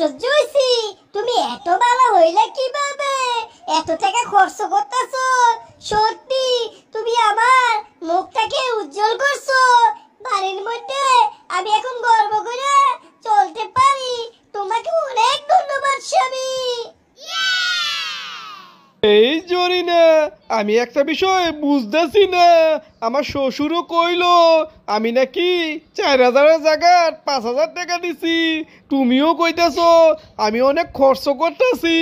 আশ্চর্য হইছি, তুমি এত ভালো হইলে কিভাবে? এত টাকা খরচ করতেছো, সত্যি তুমি আমার মুখটাকে উজ্জ্বল করছো। বাড়ির মধ্যে আমি এখন গর্ব করে চলতে পারি। তোমাকে অনেক ধন্যবাদ স্বামী। এই জরিনা, আমি একটা বিষয় বুঝতেছি না। আমার শ্বশুরও কইলো আমি নাকি 4,000-এর জায়গায় 5,000 টাকা দিছি। তুমিও কইতেছো আমি অনেক খরচ করতেছি।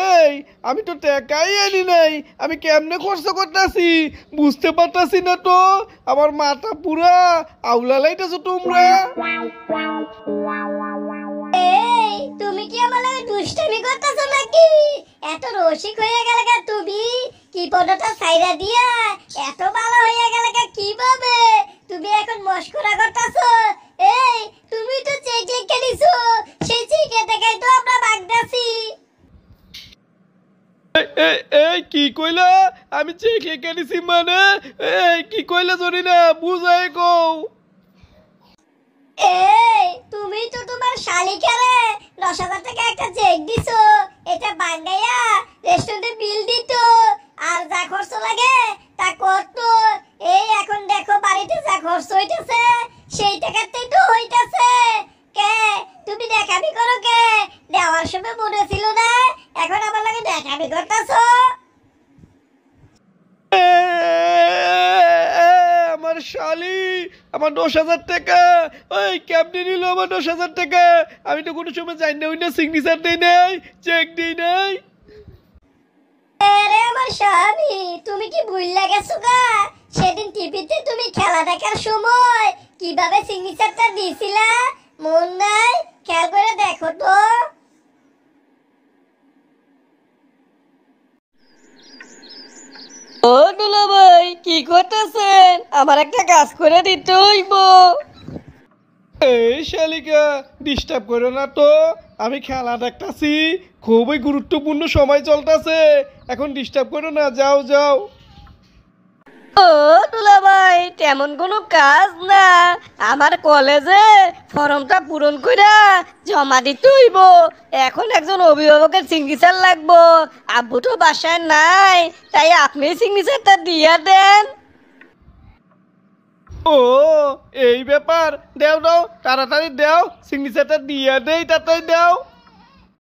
এই আমি তো টাকাই আনি নাই, আমি কেমনে খরচ করতেছি বুঝতে পারতাছি না তো। আমার মাথা পুরা আউলা লাইতেছো তোমরা। এই তুমি কি আমার লাগে দুষ্টামি করতেছো নাকি? এত রসিক হয়ে গেলে গা তুমি? কি পদটা সাইরা দিয়া এত ভালো হয়ে গেলে গা কিভাবে? তুমি এখন মস্করা করতেছো। এই তুমি তো চেক লিখে দিছো, সেই চেকে দেখাই তো আমরা ভাগদাছি। এই কি কইলা? আমি চেক লিখে দিছি মানে? এই কি কইলা জরিনা, বুঝাই কও। এই তুমি তো তোমার শালিকারে 10,000 টাকা একটা চেক দিছো, এটা বাঙ্গাইয়া রেস্টুরেন্টে বিল দিত, আর যা খরচ লাগে তা করতো। এই এখন দেখো বাড়িতে যা খরচ হইতেছে সেই টাকাতেই তো হইতাছে। কে তুমি দেখাবি করো কে? দেওয়ার সময় মনে ছিল না, এখন আমার লাগে দেখাবি করতেছো। আমার শালি আমার 10,000 টাকা, ওই কেমনি নিল আমার 10,000 টাকা? আমি তো কোনো সময় যাই না, ওই না সিগনেচার দেই নাই, চেক দিই নাই। আরে আমার স্বামী, তুমি কি ভুইলা গেছো গা? সেদিন টিভিতে তুমি খেলা দেখার সময় কিভাবে সিগনেচারটা দিছিলা, মন নাই? খেয়াল করে দেখো তো। ও দুলা ভাই, কি করতেছেন? আমার একটা কাজ করে দিতে হইব। এই শালিকা, ডিস্টার্ব করো না তো, আমি খেলা দেখতাছি, খুবই গুরুত্বপূর্ণ সময় চলতেছে, এখন ডিস্টার্ব করো না, যাও যাও। ও দুলা ভাই, তেমন কোনো কাজ না। আমার কলেজে ফর্মটা পূরণ করে জমা দিতে হইব। এখন একজন অভিভাবকের সিগনেচার লাগবো। আব্বু তো বাসায় নাই, তাই আপনি সিগনেচারটা দিয়া দেন। ও এই ব্যাপার, দেও দাও, তাড়াতাড়ি দেও, সিগনেচারটা দিয়ে দেই, তাড়াতাড়ি দাও।